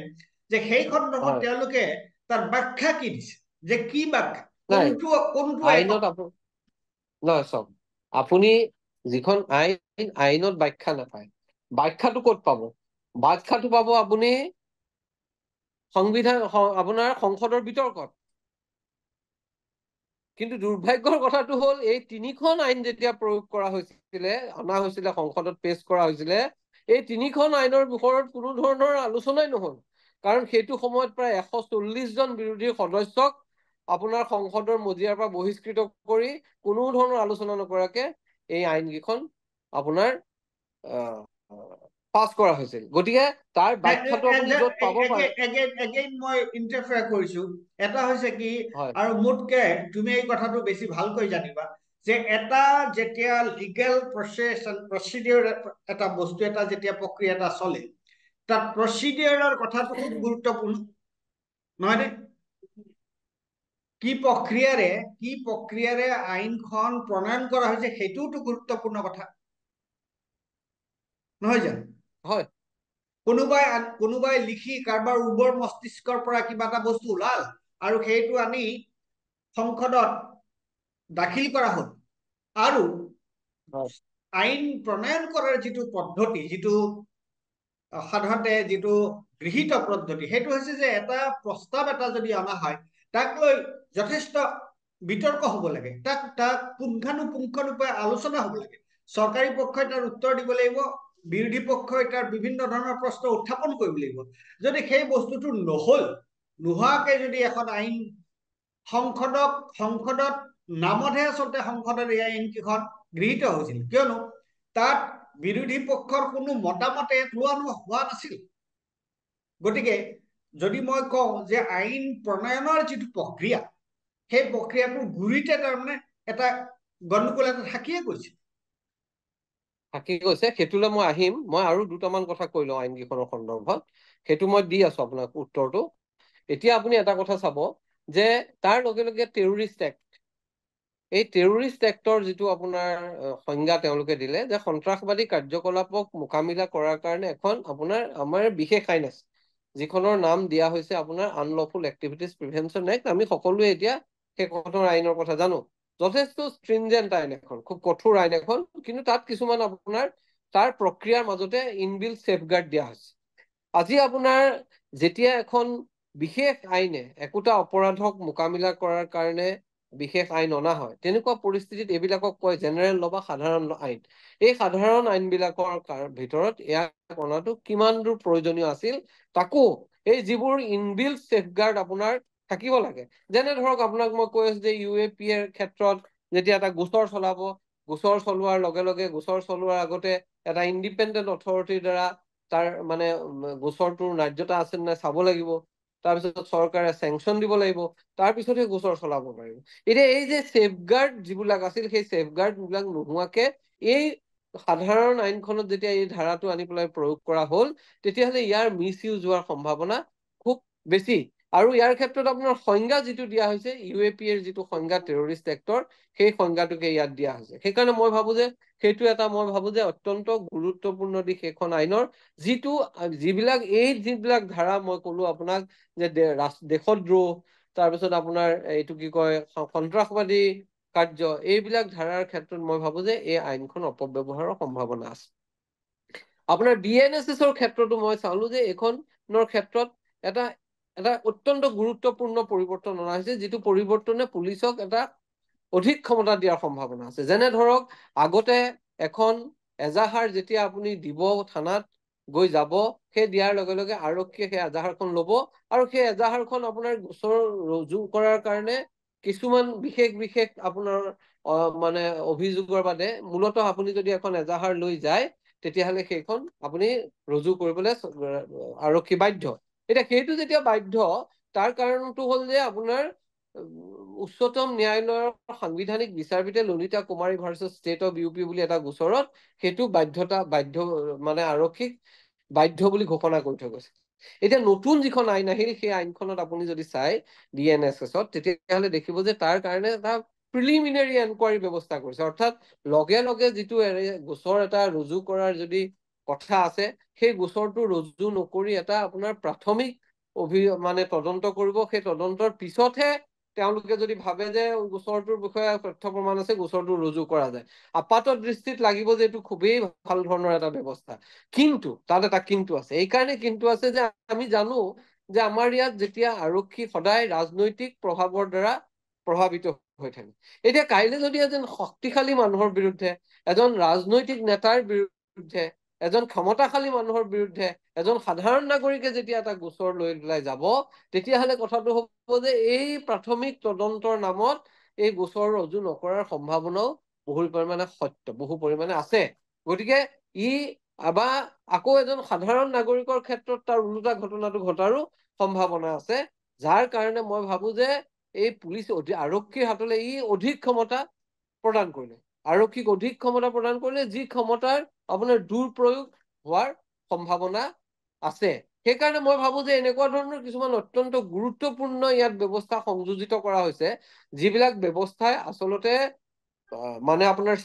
যে সেই সন্দৰ্ভত তেওঁলোকে তাৰ ব্যাখ্যা কি দিছে, যে কি ব্যাখ্যা, কোনটো আইনত নহয়, চাওক, আপুনি যিখন আইনত ব্যাখ্যা নাপায়, ব্যাখ্যাটো ক'ত পাব? ব্যাখ্যাটো পাব আপুনি আপোনাৰ সংসদৰ বিতৰ্কত। কিন্তু দুৰ্ভাগ্যৰ কথাটো হ'ল, এই 3খন আইন যেতিয়া প্ৰয়োগ কৰা হৈছিলে, অনা হৈছিলে, সংসদত পেছ কৰা হৈছিলে, এই 3খন আইনৰ ওপৰত কোনো ধৰণৰ আলোচনাই নহল। কাৰণ সেইটো সময়ত প্ৰায় 140 জন বিৰোধী সদস্যক আপোনাৰ সংসদৰ মজিয়াৰ পৰা বহিষ্কৃত কৰি কোনো ধৰণৰ আলোচনা নকৰাকে এই আইনকেইখন আপোনাৰ পাছ কৰা হৈছিল। গতিকে তাৰ ব্যাখ্যাটো আপুনি য'ত পাব পাৰে। মই ইণ্টাৰফেয়াৰ কৰিছো। এটা হৈছে কি, আৰু মোতকে তুমি এই কথাটো বেছি ভালকৈ জানিবা, যে এটা যেতিয়া লিগেল প্ৰচিডিউৰ এটা বস্তু এটা যেতিয়া প্ৰক্ৰিয়া এটা চলে, তাত প্ৰচিডিউৰৰ কথাটো খুব গুৰুত্বপূৰ্ণ, নহয়নে? কি প্ৰক্ৰিয়াৰে আইনখন প্ৰণয়ন কৰা হৈছে, সেইটোওতো গুৰুত্বপূৰ্ণ কথা, নহয় জানো? হয়। কোনোবাই লিখি কাৰোবাৰ উৰ্বৰ মস্তিষ্কৰ পৰা কিবা এটা বস্তু ওলাল, আৰু সেইটো আনি সংসদত দাখিল কৰা হ'ল, আৰু আইন প্ৰণয়ন কৰাৰ যিটো পদ্ধতি, যিটো সাধাৰণতে যিটো গৃহীত পদ্ধতি, সেইটো হৈছে যে এটা প্ৰস্তাৱ এটা যদি অনা হয়, তাক লৈ যথেষ্ট বিতৰ্ক হ'ব লাগে, তাক পুংখানুপুংখৰূপে আলোচনা হ'ব লাগে। চৰকাৰী পক্ষই তাৰ উত্তৰ দিব লাগিব, বিৰোধী পক্ষই তাৰ বিভিন্ন ধৰণৰ প্ৰশ্ন উত্থাপন কৰিব লাগিব। যদি সেই বস্তুটো নোহোৱাকে যদি এখন আইন সংসদত নামতহে আচলতে সংসদত এই আইন কেইখন গৃহীত হৈছিল, কিয়নো তাত বিৰোধী পক্ষৰ কোনো মতামতে লোৱা হোৱা নাছিল। গতিকে যদি মই কওঁ যে আইন প্ৰণয়নৰ যিটো প্ৰক্ৰিয়া, সেই প্ৰক্ৰিয়াটোৰ গুৰিতে তাৰমানে এটা গণ্ডগোল এটা থাকিয়ে গৈছে। থাকি গৈছে, সেইটোলৈ মই আহিম। মই আৰু দুটামান কথা কৈ লওঁ আইন কেইখনৰ সন্দৰ্ভত, সেইটো মই দি আছো আপোনাক উত্তৰটো। এতিয়া আপুনি এটা কথা চাব যে তাৰ লগে লগে টেৰৰিষ্ট এক্ট, এই টেৰৰিষ্ট এক্টৰ যিটো আপোনাৰ সংজ্ঞা তেওঁলোকে দিলে যে সন্ত্ৰাসবাদী কাৰ্যকলাপক মোকাবিলা কৰাৰ কাৰণে এখন আপোনাৰ আমাৰ বিশেষ আইন আছে, যিখনৰ নাম দিয়া হৈছে আপোনাৰ আনলফুল এক্টিভিটিজ প্ৰিভেনশ্যন এক্ট। আমি সকলোৱে এতিয়া সেইখনৰ আইনৰ কথা জানো। যথেষ্ট ষ্ট্ৰিনজেণ্ট আইন এখন, খুব কঠোৰ আইন এখন, কিন্তু তাত কিছুমান আপোনাৰ তাৰ প্ৰক্ৰিয়াৰ মাজতে ইনবিল্ট ছেফগাৰ্ড দিয়া হৈছে। আজি আপোনাৰ যেতিয়া এখন বিশেষ আইনে একোটা অপৰাধক মোকাবিলা কৰাৰ কাৰণে বিশেষ আইন অনা হয়, তেনেকুৱা পৰিস্থিতিত এইবিলাকক কয় জেনেৰেল ল বা সাধাৰণ আইন। এই সাধাৰণ আইনবিলাকৰ ভিতৰত ইয়াক অনাটো কিমান দূৰ প্ৰয়োজনীয় আছিল, তাকো এই যিবোৰ ইনবিল্ট ছেফগাৰ্ড আপোনাৰ থাকিব লাগে। যেনে ধৰক আপোনাক মই কৈ আছো যে UAP এৰ ক্ষেত্ৰত যেতিয়া এটা গোচৰ চলাব, গোচৰ চলোৱাৰ লগে লগে গোচৰ চলোৱাৰ আগতে এটা ইণ্ডিপেণ্ডেণ্ট অথৰিটিৰ দ্বাৰা তাৰ মানে গোচৰটোৰ ন্যায্যতা আছে নে চাব লাগিব, তাৰপিছত চৰকাৰে চেংচন দিব লাগিব, তাৰপিছতহে গোচৰ চলাব পাৰিব। এতিয়া এই যে ছেফগাৰ্ড যিবিলাক আছিল, সেই ছেফগাৰ্ড বিলাক নোহোৱাকে এই সাধাৰণ আইনখনত যেতিয়া এই ধাৰাটো আনি পেলাই প্ৰয়োগ কৰা হ'ল, তেতিয়াহ'লে ইয়াৰ মিছ ইউজ হোৱাৰ সম্ভাৱনা খুব বেছি। আৰু ইয়াৰ ক্ষেত্ৰত আপোনাৰ সংজ্ঞা যিটো দিয়া হৈছে UAP এৰ যিটো সংজ্ঞা টেৰৰিষ্ট এক্টৰ, সেই সংজ্ঞাটোকে ইয়াত দিয়া হৈছে। সেইকাৰণে মই ভাবো যে সেইটো এটা অত্যন্ত গুৰুত্বপূৰ্ণ দিশ সেইখন আইনৰ, যিবিলাক ধাৰা মই কলো আপোনাক যে দেশদ্ৰোহ, তাৰপিছত আপোনাৰ এইটো কি কয় সন্ত্ৰাসবাদী কাৰ্য, এইবিলাক ধাৰাৰ ক্ষেত্ৰত মই ভাবো যে এই আইনখন অপব্যৱহাৰৰ সম্ভাৱনা আছে। আপোনাৰ BNSSৰ ক্ষেত্ৰতো মই চালো যে এইখনৰ ক্ষেত্ৰত এটা অত্যন্ত গুৰুত্বপূৰ্ণ পৰিৱৰ্তন অনা হৈছে, যিটো পৰিৱৰ্তনে পুলিচক এটা অধিক ক্ষমতা দিয়াৰ সম্ভাৱনা আছে। যেনে ধৰক আগতে এখন এজাহাৰ যেতিয়া আপুনি দিব থানাত গৈ যাব, সেই দিয়াৰ লগে লগে আৰক্ষীয়ে সেই এজাহাৰখন ল'ব, আৰু সেই এজাহাৰখন আপোনাৰ গোচৰ ৰুজু কৰাৰ কাৰণে কিছুমান বিশেষ আপোনাৰ মানে অভিযোগৰ বাদে মূলতঃ আপুনি যদি এখন এজাহাৰ লৈ যায়, তেতিয়াহ'লে সেইখন আপুনি ৰুজু কৰিবলৈ আৰক্ষী বাধ্য। এতিয়া সেইটো যেতিয়া বাধ্য, তাৰ কাৰণটো হ'ল যে আপোনাৰ উচ্চতম ন্যায়ালয়ৰ সাংবিধানিক বিচাৰপীঠে ললিতা কুমাৰী ভাৰ্চেছ ষ্টেট অফ UP বুলি এটা গোচৰত সেইটো মানে আৰক্ষীক বাধ্য বুলি ঘোষণা কৰি থৈ গৈছে। এতিয়া নতুন যিখন আইন আহিল, সেই আইনখনত আপুনি যদি চাই BNSSত, তেতিয়াহ'লে দেখিব যে তাৰ কাৰণে এটা প্ৰিলিমিনাৰী এনকুৱাৰী ব্যৱস্থা কৰিছে। অৰ্থাৎ লগে লগে যিটো গোচৰ এটা ৰুজু কৰাৰ যদি কথা আছে, সেই গোচৰটো ৰুজু নকৰি এটা আপোনাৰ প্ৰাথমিক মানে তদন্ত কৰিব। সেই তদন্তৰ পিছতহে তেওঁলোকে যদি ভাবে যে গোচৰটোৰ বিষয়ে তথ্য প্ৰমাণ আছে, গোচৰটো ৰুজু কৰা যায়। আপাত দৃষ্টিত লাগিব যে এইটো খুবেই ভাল ধৰণৰ এটা ব্যৱস্থা, কিন্তু তাত এটা কিন্তু আছে। এইকাৰণে কিন্তু আছে যে আমি জানো যে আমাৰ ইয়াত যেতিয়া আৰক্ষী সদায় ৰাজনৈতিক প্ৰভাৱৰ দ্বাৰা প্ৰভাৱিত হৈ থাকে। এতিয়া কাইলৈ যদি এজন শক্তিশালী মানুহৰ বিৰুদ্ধে, এজন ৰাজনৈতিক নেতাৰ বিৰুদ্ধে, এজন ক্ষমতাশালী মানুহৰ বিৰুদ্ধে এজন সাধাৰণ নাগৰিকে যেতিয়া এটা গোচৰ লৈ পেলাই যাব, তেতিয়াহ'লে কথাটো হ'ব যে এই প্ৰাথমিক তদন্তৰ নামত এই গোচৰ ৰুজু নকৰাৰ সম্ভাৱনাও বহু পৰিমাণে আছে। গতিকে বা আকৌ এজন সাধাৰণ নাগৰিকৰ ক্ষেত্ৰত তাৰ ওলোটা ঘটনাটো ঘটাৰো সম্ভাৱনা আছে, যাৰ কাৰণে মই ভাবো যে এই আৰক্ষীৰ হাতলৈ অধিক ক্ষমতা প্ৰদান কৰিলে, আৰক্ষীক অধিক ক্ষমতা প্ৰদান কৰিলে, যি ক্ষমতাৰ আপোনাৰ দুৰ্প্ৰয়োগ হোৱাৰ সম্ভাৱনা আছে। সেইকাৰণে মই ভাবো যে এনেকুৱা ধৰণৰ কিছুমান অত্যন্ত গুৰুত্বপূৰ্ণ ইয়াত ব্যৱস্থা সংযোজিত কৰা হৈছে, যিবিলাক ব্যৱস্থাই আচলতে মানে আপোনাৰ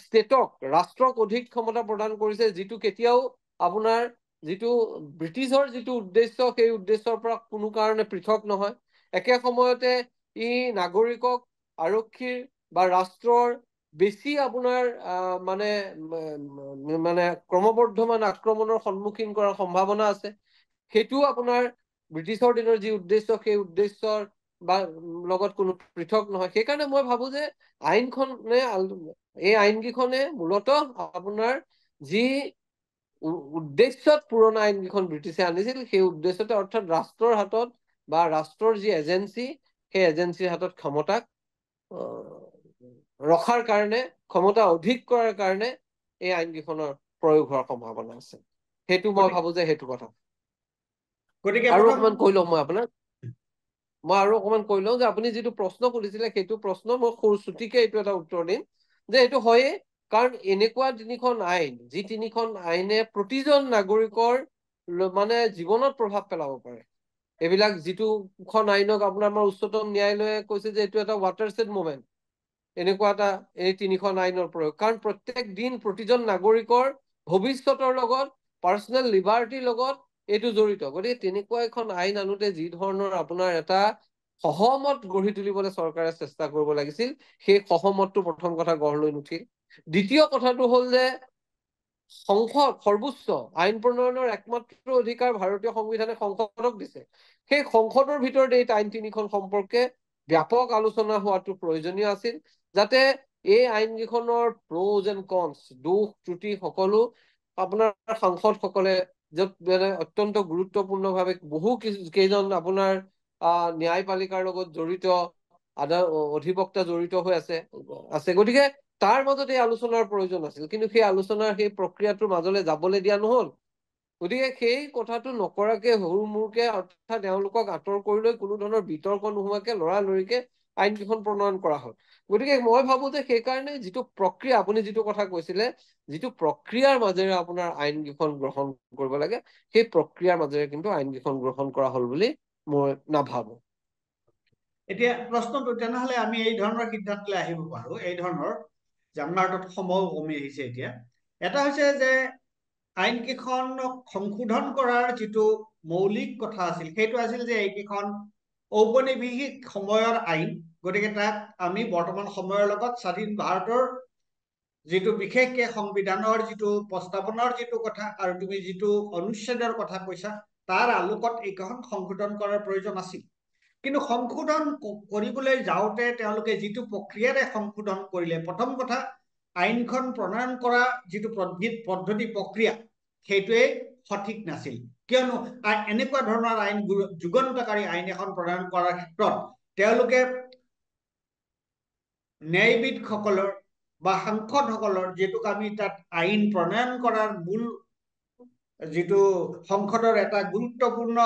ৰাষ্ট্ৰক অধিক ক্ষমতা প্ৰদান কৰিছে, যিটো কেতিয়াও আপোনাৰ যিটো ব্ৰিটিছৰ যিটো উদ্দেশ্য, সেই উদ্দেশ্যৰ পৰা কোনো কাৰণে পৃথক নহয়। একে সময়তে নাগৰিকক আৰক্ষীৰ বা ৰাষ্ট্ৰৰ বেছি আপোনাৰ মানে ক্ৰমবৰ্ধমান আক্ৰমণৰ সন্মুখীন কৰাৰ সম্ভাৱনা আছে। সেইটোও আপোনাৰ ব্ৰিটিছৰ দিনৰ যি উদ্দেশ্য, সেই উদ্দেশ্যৰ বা লগত কোনো পৃথক নহয়। সেইকাৰণে মই ভাবো যে এই আইন কেইখনে মূলতঃ আপোনাৰ যি উদ্দেশ্যত পুৰণা আইন কেইখন ব্ৰিটিছে আনিছিল, সেই উদ্দেশ্যতে, অৰ্থাৎ ৰাষ্ট্ৰৰ হাতত বা ৰাষ্ট্ৰৰ যি এজেঞ্চি, সেই এজেঞ্চিৰ হাতত ক্ষমতাক ৰখাৰ কাৰণে, ক্ষমতা অধিক কৰাৰ কাৰণে এই আইন কেইখনৰ প্ৰয়োগ হোৱাৰ সম্ভাৱনা আছে। সেইটো মই ভাবো যে সেইটো কথা। গতিকে আৰু প্ৰথম অকমান কৈ লওঁ যে আপুনি যিটো প্ৰশ্ন সুধিছিলে, সেইটো প্ৰশ্ন মই চুটিকে এইটো এটা উত্তৰ দিম যে এইটো হয়েই, কাৰণ এনেকুৱা তিনিখন আইন, যি তিনিখন আইনে প্ৰতিজন নাগৰিকৰ মানে জীৱনত প্ৰভাৱ পেলাব পাৰে। এইবিলাক যিটোখন আইনক আপোনাৰ আমাৰ উচ্চতম ন্যায়ালয়ে কৈছে যে এইটো এটা ৱাটাৰশ্বেড মুভমেণ্ট, এনেকুৱা এটা এই তিনিখন আইনৰ প্ৰয়োগ। কাৰণ প্ৰত্যেক দিন প্ৰতিজন নাগৰিকৰ ভৱিষ্যতৰ লগত, পাৰ্চনেল লিবাৰ্টিৰ লগত এইটো জড়িত। গতিকে তেনেকুৱা এখন আইন আনোতে যি ধৰণৰ আপোনাৰ এটা সহমত গঢ়ি তুলিবলৈ চৰকাৰে চেষ্টা কৰিব লাগিছিল, সেই সহমতটো প্ৰথম কথা গঢ় লৈ নুঠিল। দ্বিতীয় কথাটো হ'ল যে সংসদ, সৰ্বোচ্চ আইন প্ৰণয়নৰ একমাত্ৰ অধিকাৰ ভাৰতীয় সংবিধানে সংসদক দিছে। সেই সংসদৰ ভিতৰত এই আইন তিনিখন সম্পৰ্কে ব্যাপক আলোচনা হোৱাটো প্ৰয়োজনীয় আছিল, যাতে এই আইন কেইখনৰ প্ৰ'জ এণ্ড কনছ, দুখ ত্ৰুটি সকলো আপোনাৰ সাংসদসকলে, য'ত মানে অত্যন্ত গুৰুত্বপূৰ্ণভাৱে বহু কেইজন আপোনাৰ ন্যায়পালিকাৰ লগত জড়িত অধিবক্তা জড়িত হৈ আছে। গতিকে তাৰ মাজত এই আলোচনাৰ প্ৰয়োজন আছিল, কিন্তু সেই আলোচনাৰ সেই প্ৰক্ৰিয়াটোৰ মাজলৈ যাবলৈ দিয়া নহল। গতিকে সেই কথাটো নকৰাকে সৰু মূৰকে, অৰ্থাৎ তেওঁলোকক আঁতৰ কৰি লৈ কোনো ধৰণৰ বিতৰ্ক নোহোৱাকে লৰালৰিকে আইন কেইখন প্ৰণয়ন কৰা হ'ল। গতিকে মই ভাবো যে সেইকাৰণে যিটো প্ৰক্ৰিয়া, আপুনি যিটো কথা কৈছিলে, যিটো প্ৰক্ৰিয়াৰ মাজেৰে আপোনাৰ আইন কেইখন গ্ৰহণ কৰিব লাগে, সেই প্ৰক্ৰিয়াৰ মাজেৰে কিন্তু আইন কেইখন গ্ৰহণ কৰা হ'ল বুলি মই নাভাবো। এতিয়া প্ৰশ্নটো তেনেহলে আমি এই ধৰণৰ সিদ্ধান্তলৈ আহিব পাৰো, এই ধৰণৰ যে আমাৰ হাতত সময়ো কমি আহিছে এতিয়া। এটা হৈছে যে আইন কেইখনক সংশোধন কৰাৰ যিটো মৌলিক কথা আছিল, সেইটো আছিল যে এইকেইখন ঔপনিৱেশিক সময়ৰ আইন, গতিকে তাক আমি বৰ্তমান সময়ৰ লগত স্বাধীন ভাৰতৰ যিটো বিশেষকে সংবিধানৰ যিটো প্ৰস্তাৱনাৰ যিটো কথা আৰু তুমি যিটো অনুচ্ছেদৰ কথা কৈছা, তাৰ আলোকত এইকেইখন সংশোধন কৰাৰ প্ৰয়োজন আছিল। কিন্তু সংশোধন কৰিবলৈ যাওঁতে তেওঁলোকে যিটো প্ৰক্ৰিয়াৰে সংশোধন কৰিলে, প্ৰথম কথা আইনখন প্ৰণয়ন কৰা যিটো পদ্ধতি প্ৰক্ৰিয়া, সেইটোৱে সঠিক নাছিল। কিয়নো এনেকুৱা ধৰণৰ আইন, যুগান্তকাৰী আইন এখন প্ৰণয়ন কৰাৰ ক্ষেত্ৰত তেওঁলোকে ন্যায়বিদসকলৰ বা সাংসদসকলৰ, যিটোক আমি তাত আইন প্ৰণয়ন কৰাৰ মূল যিটো সংসদৰ এটা গুৰুত্বপূৰ্ণ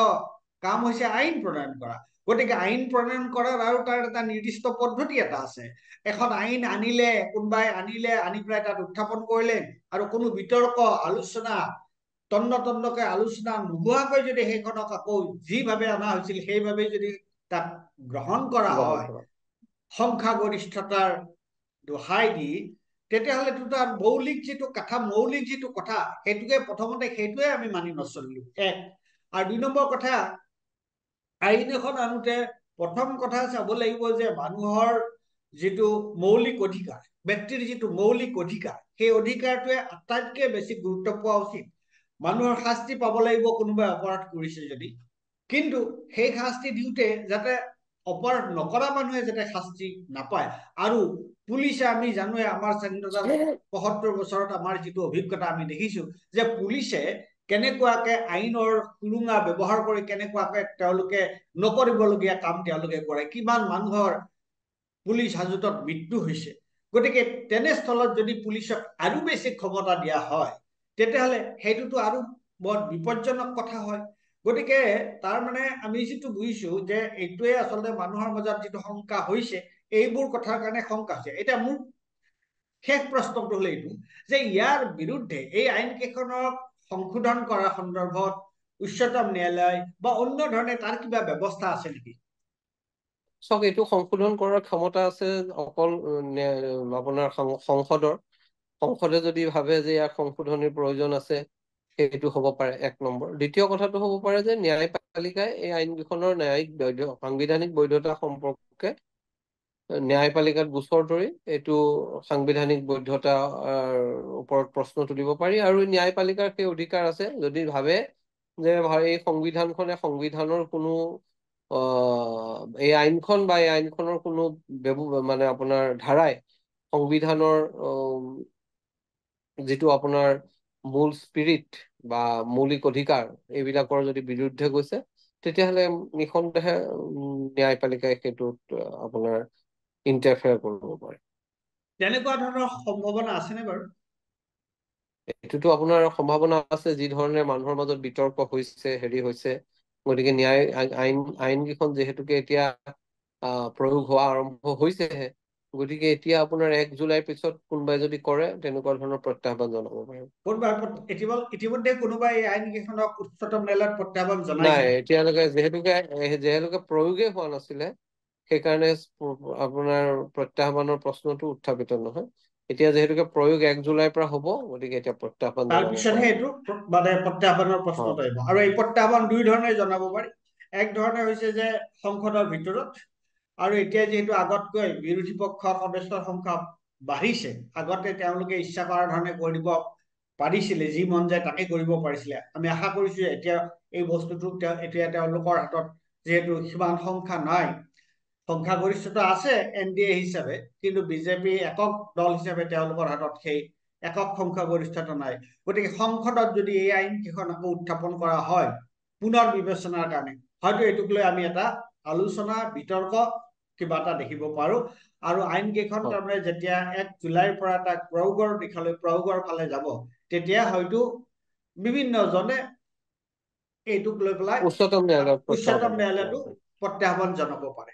কাম হৈছে আইন প্ৰণয়ন কৰা। গতিকে আইন প্ৰণয়ন কৰাৰ আৰু তাৰ এটা নিৰ্দিষ্ট পদ্ধতি এটা আছে। এখন আইন আনিলে, কোনোবাই আনি পেলাই তাত উত্থাপন কৰিলে, আৰু কোনো বিতৰ্ক আলোচনা তন্নকে আলোচনা নোহোৱাকৈ যদি সেইখনক আকৌ যিভাৱে অনা হৈছিল সেইভাৱে যদি তাক গ্ৰহণ কৰা হয় সংখ্যাগৰিষ্ঠতাৰ দোহাই দি, তেতিয়াহ'লেতো তাৰ মৌলিক যিটো কথা, সেইটোকে প্ৰথমতে সেইটোৱে আমি মানি নচলিলো, এক। আৰু দুই নম্বৰ কথা, আইন এখন আনোতে প্ৰথম কথা চাব লাগিব যে মানুহৰ যিটো মৌলিক অধিকাৰ, ব্যক্তিৰ যিটো মৌলিক অধিকাৰ, সেই অধিকাৰটোৱে আটাইতকৈ বেছি গুৰুত্ব পোৱা উচিত। মানুহৰ শাস্তি পাব লাগিব কোনোবাই অপৰাধ কৰিছে যদি, কিন্তু সেই শাস্তি দিওঁতে যাতে অপৰাধ নকৰা মানুহে যাতে শাস্তি নাপায়। আৰু পুলিচে, আমি জানোৱে আমাৰ স্বাধীনতাৰ ৭৫ বছৰত আমাৰ যিটো অভিজ্ঞতা আমি দেখিছো, যে পুলিচে কেনেকুৱাকে আইনৰ সুৰুঙা ব্যৱহাৰ কৰি কেনেকুৱাকে তেওঁলোকে নকৰিবলগীয়া কাম তেওঁলোকে কৰে, কিমান মানুহৰ পুলিচ হাজতত মৃত্যু হৈছে। গতিকে তেনেস্থলত যদি পুলিচক আৰু বেছি ক্ষমতা দিয়া হয়, তেতিয়াহ'লে সেইটোতো আৰু বৰ বিপজ্জনক কথা হয়। গতিকে তাৰ মানে আমি যিটো বুজিছো যে এইটোৱে আচলতে মানুহৰ মাজত যিটো শংকা হৈছে, এইবোৰ কথাৰ কাৰণে শংকা হৈছে। এতিয়া মোৰ শেষ প্ৰশ্নটো হল এইটো যে ইয়াৰ বিৰুদ্ধে এই আইন কেইখনক সংশোধন কৰাৰ সন্দৰ্ভত উচ্চতম ন্যায়ালয় বা অন্য ধৰণে তাৰ কিবা ব্যৱস্থা আছে নেকি? চাওক, এইটো সংশোধন কৰাৰ ক্ষমতা আছে অকল আপোনাৰ সংসদে যদি ভাবে যে ইয়াৰ সংশোধনীৰ প্ৰয়োজন আছে, সেইটো হ'ব পাৰে, এক নম্বৰ। দ্বিতীয় কথাটো হ'ব পাৰে যে ন্যায়পালিকাই এই আইনকেইখনৰ সাংবিধানিক বৈধতা সম্পৰ্কে ন্যায়পালিকাত গোচৰ তৰি এইটো সাংবিধানিক বৈধতাৰ ওপৰত প্ৰশ্ন তুলিব পাৰি। আৰু ন্যায়পালিকাৰ সেই অধিকাৰ আছে, যদি ভাবে যে এই সংবিধানৰ কোনো এই আইনখন বা এই আইনখনৰ কোনো মানে আপোনাৰ ধাৰাই সংবিধানৰ যিটো আপোনাৰ মূল স্পিৰিট বা মৌলিক অধিকাৰ, এইবিলাকৰ যদি বিৰুদ্ধে গৈছে, তেতিয়াহ'লে নিঃসন্দেহে ন্যায়পালিকাই সেইটোত আপোনাৰ ইণ্টাৰফেয়াৰ কৰিব পাৰে। তেনেকুৱা ধৰণৰ সম্ভাৱনা আছেনে বাৰু? এইটোতো আপোনাৰ সম্ভাৱনা আছে, যি ধৰণে মানুহৰ মাজত বিতৰ্ক হৈছে, হৈছে। গতিকে আইন কেইখন যিহেতুকে এতিয়া প্ৰয়োগ হোৱা আৰম্ভ হৈছেহে, গতিকে এতিয়া আপোনাৰ 1 জুলাইৰ পিছত কোনোবাই যদি কৰে তেনেকুৱা ধৰণৰ প্ৰত্যাহ্বান জনাব পাৰে। ইতিমধ্যে কোনোবাই এই আইন কেইখনক উচ্চতম ন্যায়ালয়ত প্ৰত্যাহ্বান নাই, জনাইছে? এতিয়ালৈকে যিহেতুকে প্ৰয়োগেই হোৱা নাছিলে, সেইকাৰণে আপোনাৰ প্ৰত্যাহ্বানৰ প্ৰশ্নটো উত্থাপিত নহয়। এতিয়া যিহেতুকে প্ৰয়োগ 1 জুলাইৰ পৰা হ'ব, গতিকে এতিয়া প্ৰত্যাহ্বান জনাব তাৰপিছতহে পাৰে। এইটো মানে প্ৰত্যাহ্বানৰ প্ৰশ্নটো হয় আহিব। আৰু এই প্ৰত্যাহ্বান দুই ধৰণে জনাব পাৰি। এক ধৰণে হৈছে যে সংসদৰ ভিতৰত, আৰু এতিয়া যিহেতু আগতকৈ বিৰোধী পক্ষৰ সদস্যৰ সংখ্যা বাঢ়িছে, আগতে তেওঁলোকে ইচ্ছা কৰা ধৰণে কৰি দিব পাৰিছিলে, যি মন যায় তাকে কৰিব পাৰিছিলে। আমি আশা কৰিছো এতিয়া এই বস্তুটো এতিয়া তেওঁলোকৰ হাতত যিহেতু সিমান সংখ্যা নাই, সংখ্যাগৰিষ্ঠতা আছে NDA হিচাপে, কিন্তু বিজেপি একক দল হিচাপে তেওঁলোকৰ হাতত সেই একক সংখ্যাগৰিষ্ঠতা নাই। গতিকে সংসদত যদি এই আইন কেইখন আকৌ উত্থাপন কৰা হয় পুনৰ বিবেচনাৰ কাৰণে, হয়তো এইটোক লৈ আমি এটা আলোচনা বিতৰ্ক কিবা এটা দেখিব পাৰো। আৰু আইন কেইখন হয় তাৰমানে যেতিয়া 1 জুলাইৰ পৰা তাক প্ৰয়োগৰ ফালে যাব, তেতিয়া হয়তো বিভিন্নজনে এইটোক লৈ পেলাই উচ্চতম ন্যায়ালয়ত উচ্চতম প্ৰত্যাহ্বান ন্যায়ালয়তো প্ৰত্যাহ্বান জনাব পাৰে।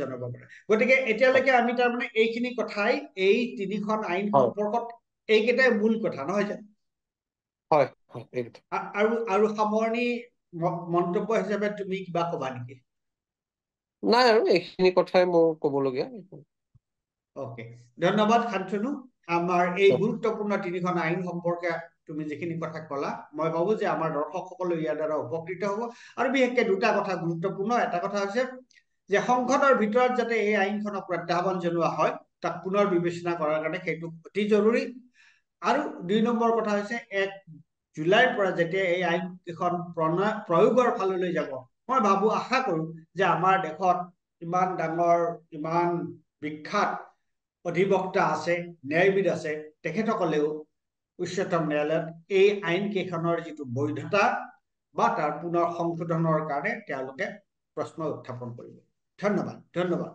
জনাব। গতিকে হয় এতিয়ালৈকে আমি তাৰমানে এইখিনি কথাই এই 3খন আইন হয় সম্পৰ্কত এইকেইটাই মূল কথা, নহয় জানো? হয় হয় এইটো। আৰু সামৰণি মন্তব্য হিচাপে তুমি কিবা কবা নেকি? নাই, আৰু এইখিনি কথাই মোৰ ক'বলগীয়া। অকে, ধন্যবাদ শান্তনু। আমাৰ এই গুৰুত্বপূৰ্ণ 3খন আইন সম্পৰ্কে তুমি যিখিনি কথা ক'লা, মই ভাবো যে আমাৰ দৰ্শকসকলে ইয়াৰ দ্বাৰা উপকৃত হ'ব। আৰু বিশেষকে দুটা কথা গুৰুত্বপূৰ্ণ। এটা কথা হৈছে যে সংসদৰ ভিতৰত যাতে এই আইনখনক প্ৰত্যাহ্বান জনোৱা হয়, তাক পুনৰ বিবেচনা কৰাৰ কাৰণে সেইটো অতি জৰুৰী। আৰু 2 নম্বৰ কথা হৈছে 1 জুলাইৰ পৰা যেতিয়া এই আইন কেইখন প্ৰয়োগৰ ফাললৈ যাব, মই ভাবো আশা কৰো যে আমাৰ দেশত ইমান ডাঙৰ, ইমান বিখ্যাত অধিবক্তা আছে, ন্যায়বিদ আছে, তেখেতসকলেও উচ্চতম ন্যায়ালয়ত এই আইন কেইখনৰ যিটো বৈধতা বা তাৰ পুনৰ সংশোধনৰ কাৰণে তেওঁলোকে প্ৰশ্ন উত্থাপন কৰিব। ধন্যবাদ।